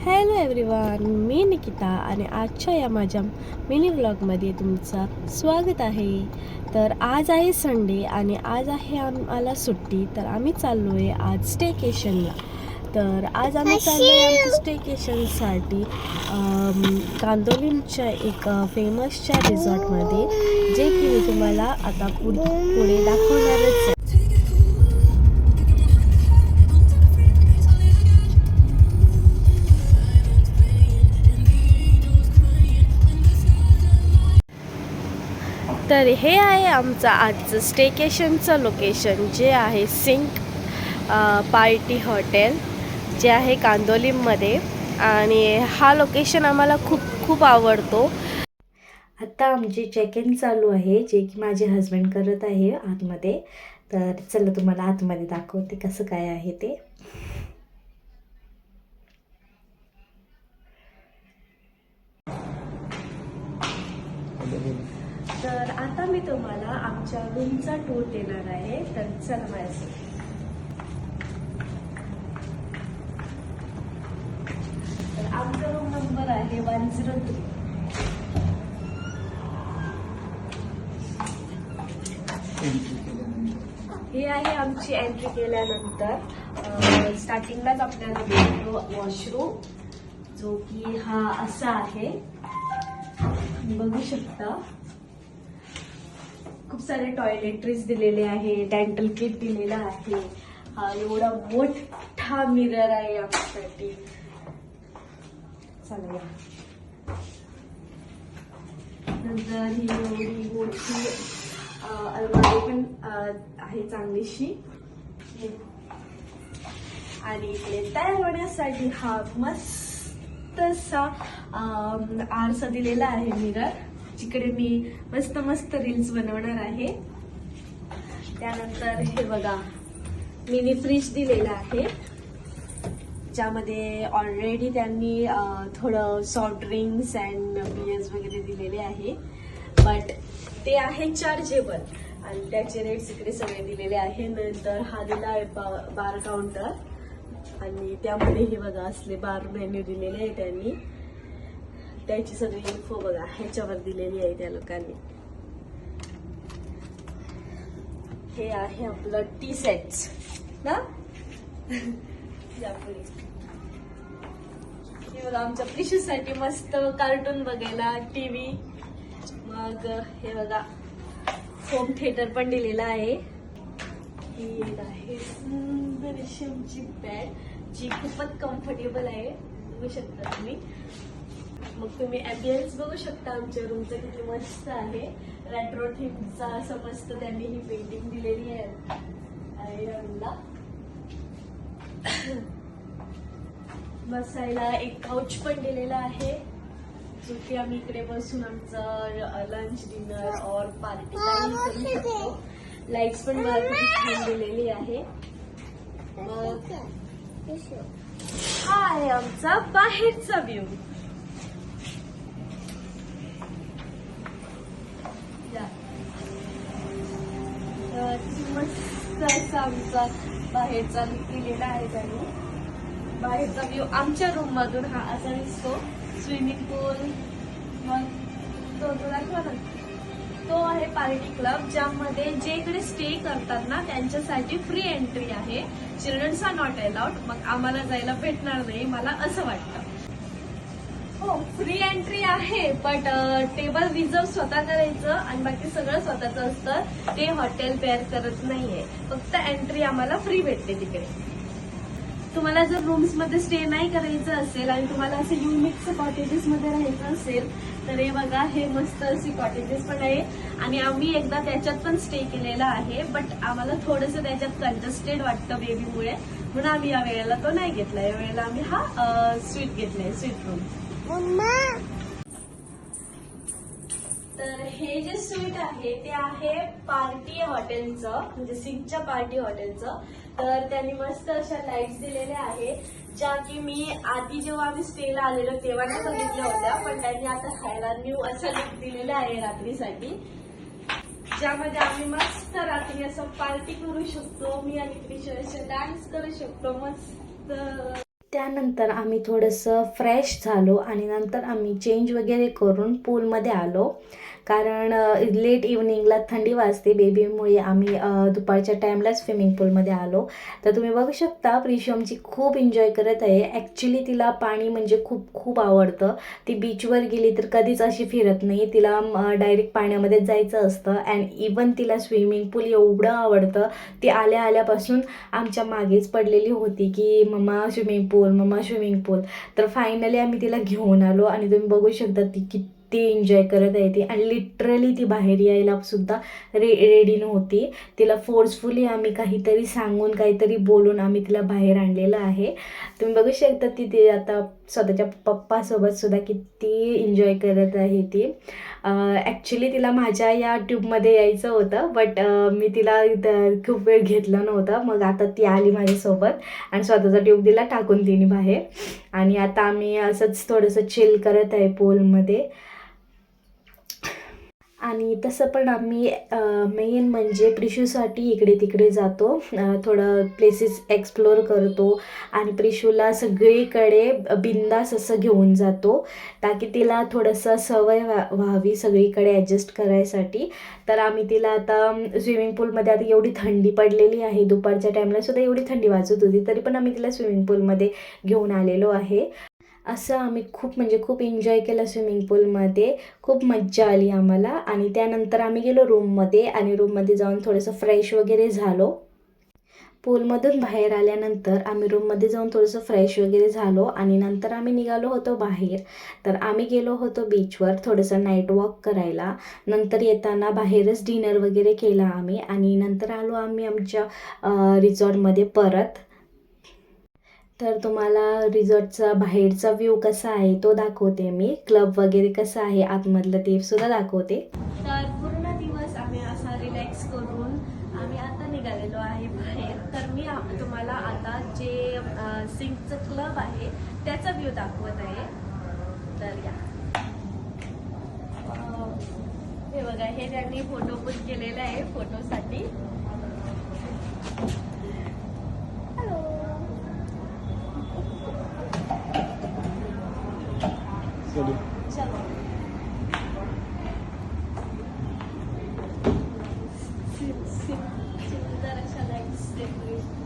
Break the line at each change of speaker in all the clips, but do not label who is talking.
Hello everyone, मी निकिता आणि आजच्या या माझ्या मिनी व्लॉगमध्ये तुमचं स्वागत आहे. तर आज आहे संडे आणि आज आहे आम्हाला सुट्टी. तर आम्ही चाललो आहे आज स्टेकेशनला. तर आज आम्ही चाललो आहे आमच्या स्टेकेशनसाठी कांदोलीच्या एक फेमसच्या रिसॉर्टमध्ये, जे की मी तुम्हाला आता पुढे दाखवणारच आहे. तर हे आहे आमचं आजचं स्टेकेशनचं लोकेशन, जे आहे सिंक पार्टी हॉटेल, जे आहे कांदोलीमध्ये. आणि हा लोकेशन आम्हाला खूप आवडतो. आता आमची चेक इन चालू आहे, जे की माझे हस्बंड करत आहे आतमध्ये. तर चला तुम्हाला आतमध्ये दाखवते कसं काय आहे ते. तर आता मी तुम्हाला आमच्या रूमचा टूर देणार आहे. तर चला माझ्यासोबत. तर आमचा रूम नंबर आहे 103. ही आहे आमची एंट्री केल्यानंतर स्टार्टिंगलाच आपल्याला भेटतो वॉशरूम, जो की हा असा आहे, बघू शकता. खूप सारे टॉयलेटरीज दिलेले आहे, डेंटल किट दिलेला आहे. हा एवढा मोठा मिरर आहे आमच्यासाठी. चला, नंतर ही एवढी मोठी अलमारी पण आहे चांगलीशी. आणि इकडे तयार होण्यासाठी हा मस्तसा आरसा दिलेला आहे, मिरर, जिकडे मी मस्त रील्स बनवणार आहे. त्यानंतर हे बघा, मिनी फ्रीज दिलेला आहे, ज्यामध्ये ऑलरेडी त्यांनी थोडं सॉफ्ट ड्रिंक्स अँड बियर्स वगैरे दिलेले आहे, बट ते आहे चार्जेबल. आणि त्याचे रेट्स इकडे सगळे दिलेले आहे. नंतर हा दिला आहे बार काउंटर, आणि त्यामध्ये हे बघा असले बार मेन्यू दिलेले आहे त्यांनी. त्याची सगळी इन्फो बघा ह्याच्यावर दिलेली आहे त्या लोकांनी. हे आहे आपलं टी सेट्स ना. हे बघा आमच्या प्रिशूसाठी मस्त कार्टून बघायला टीव्ही. मग हे बघा होम थिएटर पण दिलेला आहे. ही आहे सुंदर अशी आमची बेड, जी खूपच कम्फर्टेबल आहे, बघू शकता तुम्ही. मग तुम्ही ॲम्बियन्स बघू शकता आमच्या रूमचं किती मस्त आहे. रेट्रो थीमचा असं मस्त त्यांनी ही पेंटिंग दिलेली आहे रूमला. बसायला एक काउच पण दिलेला आहे, जो की आम्ही इकडे बसून आमचं लंच, डिनर और पार्टी काही करू शकतो. लाईट्स पण मला किती छान दिलेली आहे. मग हा आहे आमचा बाहेरचा व्ह्यू. मस्त असा आमचा बाहेरचा दिलेला आहे त्यांनी. बाहेरचा व्ह्यू आमच्या रूम मधून हा असा दिसतो. स्विमिंग पूल, मग तो आहे पार्टी क्लब, ज्यामध्ये जे इकडे स्टे करतात ना त्यांच्यासाठी फ्री एंट्री आहे. Childrens are not allowed. मग आम्हाला जायला भेटणार नाही, मला असं वाटतं. हो, फ्री एंट्री आहे, बट टेबल रिझर्व स्वतः करायचं आणि बाकी सगळं स्वतःच असतं. ते हॉटेल पेअर करत नाहीये, फक्त एंट्री आम्हाला फ्री भेटते तिकडे. तुम्हाला जर रूम्स मध्ये स्टे नाही करायचं असेल आणि तुम्हाला असे युनिक कॉटेजेस मध्ये राहायचं असेल, तर हे बघा, हे मस्त असे कॉटेजेस पण आहे. आणि आम्ही एकदा त्याच्यात पण स्टे केलेला आहे, बट आम्हाला थोडंसं त्याच्यात कंजस्टेड वाटतं बेबीमुळे, म्हणून आम्ही या वेळेला तो नाही घेतला. या वेळेला आम्ही हा स्वीट घेतलाय, स्वीट रूम. तर हे जे स्वीट आहे ते आहे पार्टी हॉटेलचं, म्हणजे सिंकच्या पार्टी हॉटेलचं. तर त्यांनी मस्त अशा लाईट्स दिलेल्या आहे, ज्या की मी आधी जेव्हा आम्ही स्टेला आलेलो तेव्हा नाही बघितल्या होत्या, पण त्यांनी आता खायला न्यू असं लुक दिलेलं आहे रात्रीसाठी, ज्यामध्ये आम्ही मस्त रात्री असं पार्टी करू शकतो. मी आणि क्रिशा डान्स करू शकतो मस्त.
त्यानंतर आम्ही थोडंसं फ्रेश झालो आणि नंतर आम्ही चेंज वगैरे करून पूलमध्ये आलो. कारण लेट इव्हनिंगला थंडी वाजते बेबीमुळे आम्ही दुपारच्या टाईमला स्विमिंग पूलमध्ये आलो. तर तुम्ही बघू शकता प्रिशू आमची खूप एन्जॉय करत आहे. ॲक्च्युली तिला पाणी म्हणजे खूप खूप आवडतं. ती बीचवर गेली तर कधीच अशी फिरत नाही. तिला डायरेक्ट पाण्यामध्ये जायचं असतं. अँड इवन तिला स्विमिंग पूल एवढं आवडतं. ती आल्यापासून आमच्या मागेच पडलेली होती की मम्मा स्विमिंग पूल, मम्मा स्विमिंग पूल. तर फायनली आम्ही तिला घेऊन आलो आणि तुम्ही बघू शकता ती किती एन्जॉय करत आहे ती. आणि लिटरली ती बाहेर यायला सुद्धा रेडी नव्हती. तिला फोर्सफुली आम्ही काहीतरी सांगून काहीतरी बोलून आम्ही तिला बाहेर आणलेलं आहे. तुम्ही बघू शकता ती आता स्वतःच्या पप्पासोबत सुद्धा किती एन्जॉय करत आहे ती. ॲक्च्युली तिला माझ्या या ट्यूबमध्ये यायचं होतं, बट मी तिला खूप वेळ घेतलं नव्हतं. मग आता ती आली माझ्यासोबत आणि स्वतःचा ट्यूब तिला टाकून तिने बाहेर. आणि आता आम्ही असंच थोडंसं चिल करत आहे पूलमध्ये. आणि तसं पण आम्ही मेन म्हणजे प्रिशूसाठी इकडे तिकडे जातो, थोडं प्लेसेस एक्सप्लोअर करतो आणि प्रिशूला सगळीकडे बिंदास असं घेऊन जातो ताकी तिला थोडंसं सवय व्हावी सगळीकडे ॲडजस्ट करायसाठी. तर आम्ही तिला आता स्विमिंग पूलमध्ये आता एवढी थंडी पडलेली आहे, दुपारच्या टाईमला सुद्धा एवढी थंडी वाजत होती, तरी पण आम्ही तिला स्विमिंग पूलमध्ये घेऊन आलेलो आहे. असं आम्ही खूप म्हणजे खूप एन्जॉय केलं स्विमिंग पूलमध्ये. खूप मज्जा आली आम्हाला. आणि त्यानंतर आम्ही गेलो रूममध्ये आणि रूममध्ये जाऊन थोडंसं फ्रेश वगैरे झालो. पूलमधून बाहेर आल्यानंतर आम्ही रूममध्ये जाऊन थोडंसं फ्रेश वगैरे झालो आणि नंतर आम्ही निघालो होतो बाहेर. तर आम्ही गेलो होतो बीचवर थोडंसं नाईट वॉक करायला. नंतर येताना बाहेरच डिनर वगैरे केला आम्ही आणि नंतर आलो आम्ही आमच्या रिसॉर्टमध्ये परत. तर तुम्हाला रिसॉर्टचा बाहेरचा व्ह्यू कसा आहे तो दाखवते मी. क्लब वगैरे कसं आहे आतमधलं ते सुद्धा दाखवते.
तर पूर्ण दिवस आम्ही असा रिलॅक्स करून आम्ही आता निघालेलो आहे बाहेर. तर मी तुम्हाला आता जे सिंकचं क्लब आहे त्याचा व्ह्यू दाखवत आहे. तर या हे बघा, हे त्यांनी फोटो बुक केलेला आहे फोटोसाठी. चलो सुंदर अशा लाईट्स डेकोरेशन.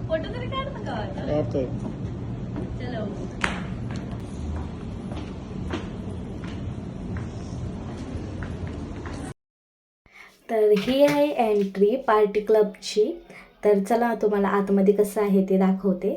फोटो तरी काढ ना गावात. चलो
तर ही आहे एंट्री पार्टी क्लबची. तर चला तुम्हाला आतमध्ये कसं आहे ते दाखवते.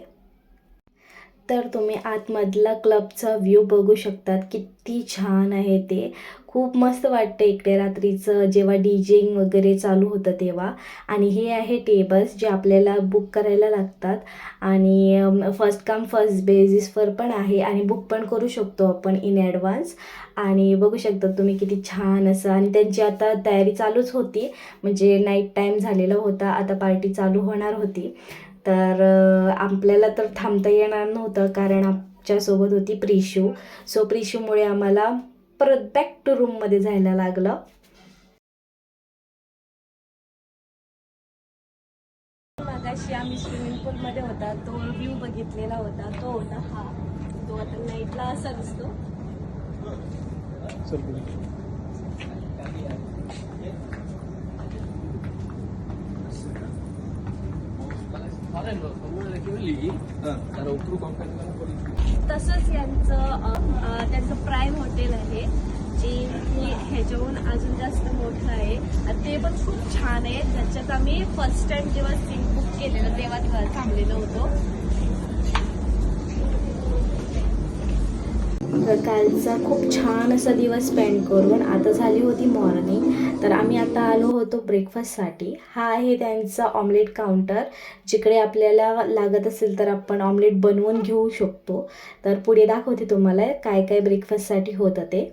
तर तुम्ही आतमधला क्लबचा व्ह्यू बघू शकतात, किती छान आहे ते. खूप मस्त वाटतं इकडे रात्रीचं जेव्हा डीजेइंग वगैरे चालू होतं तेव्हा. आणि हे आहे टेबल्स जे आपल्याला बुक करायला लागतात आणि फर्स्ट कम फर्स्ट बेसिसवर पण आहे आणि बुक पण करू शकतो आपण इन ॲडव्हान्स. आणि बघू शकता तुम्ही किती छान असं. आणि त्यांची आता तयारी चालूच होती, म्हणजे नाईट टाईम झालेला होता, आता पार्टी चालू होणार होती. तर आपल्याला तर थांबता येणार नव्हतं कारण आमच्यासोबत होती प्रिशू. सो प्रिशूमुळे आम्हाला परत बॅक टू रूममध्ये जायला लागलं.
मागाशी आम्ही स्विमिंग पूलमध्ये होता तो व्ह्यू बघितलेला होता, तो होता हा. तो आता नाईटला असा दिसतो. तसंच त्यांचं प्राईम हॉटेल आहे जे ह्याच्याहून अजून जास्त मोठं आहे. ते पण खूप छान आहे. त्याच्यात आम्ही फर्स्ट टाइम जेव्हा सीट बुक केलेलं तेव्हा थांबलेलो होतो.
कालचा खूप छान असा दिवस स्पेंड करून आता झाली होती मॉर्निंग. तर आम्ही आता आलो होतो ब्रेकफास्टसाठी. हा आहे त्यांचा ऑमलेट काउंटर, जिकडे आपल्याला लागत असेल तर आपण ऑमलेट बनवून घेऊ शकतो. तर पुढे दाखवते तुम्हाला काय काय ब्रेकफास्टसाठी होतं ते.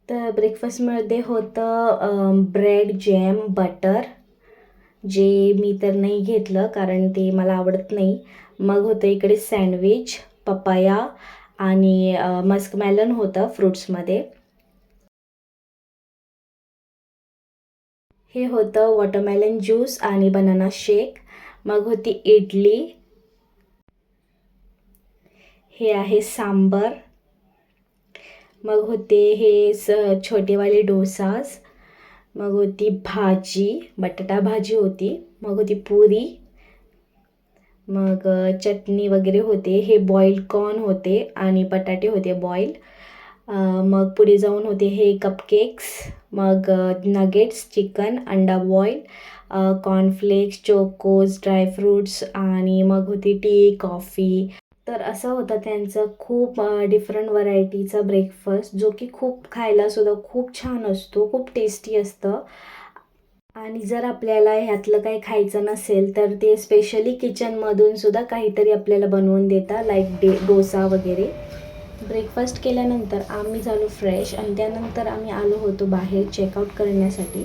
तर ब्रेकफास्टमध्ये होतं ब्रेड जॅम बटर, जे मी तर नाही घेतलं कारण ते मला आवडत नाही. मग होतं इकडे सँडविच, पपाया आणि मस्कमेलन होतं फ्रूट्समध्ये. हे होतं वॉटरमेलन ज्यूस आणि बनाना शेक. मग होती इडली. हे आहे सांबर. मग होते हे छोटेवाले डोसाज. मग होती भाजी, बटाटा भाजी होती. मग होती पुरी. मग चटणी वगैरे होते. हे बॉईल कॉर्न होते आणि बटाटे होते बॉईल. मग पुढे जाऊन होते हे कपकेक्स. मग नगेट्स, चिकन, अंडा बॉईल, कॉर्नफ्लेक्स, चोकोज, ड्रायफ्रूट्स आणि मग होती टी, कॉफी. तर असं होतं त्यांचं खूप डिफरंट व्हरायटीचा ब्रेकफास्ट, जो की खूप खायलासुद्धा खूप छान असतो, खूप टेस्टी असतं. आणि जर आपल्याला ह्यातलं काही खायचं नसेल तर ते स्पेशली किचनमधून सुद्धा काहीतरी आपल्याला बनवून देतात, लाईक डोसा वगैरे. ब्रेकफास्ट केल्यानंतर आम्ही झालो फ्रेश आणि त्यानंतर आम्ही आलो होतो बाहेर चेकआउट करण्यासाठी.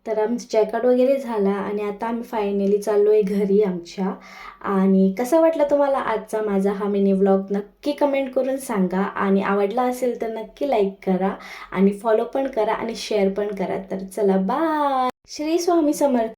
तर आमचं चेकआउट वगैरे झाला आणि आता आम्ही फायनली चाललो आहे घरी आमच्या. आणि कसा वाटला तुम्हाला आजचा माझा हा मिनी व्लॉग नक्की कमेंट करून सांगा. आणि आवडला असेल तर नक्की लाईक करा आणि फॉलो पण करा आणि शेअर पण करा. तर चला बाय. श्री स्वामी समर्थ.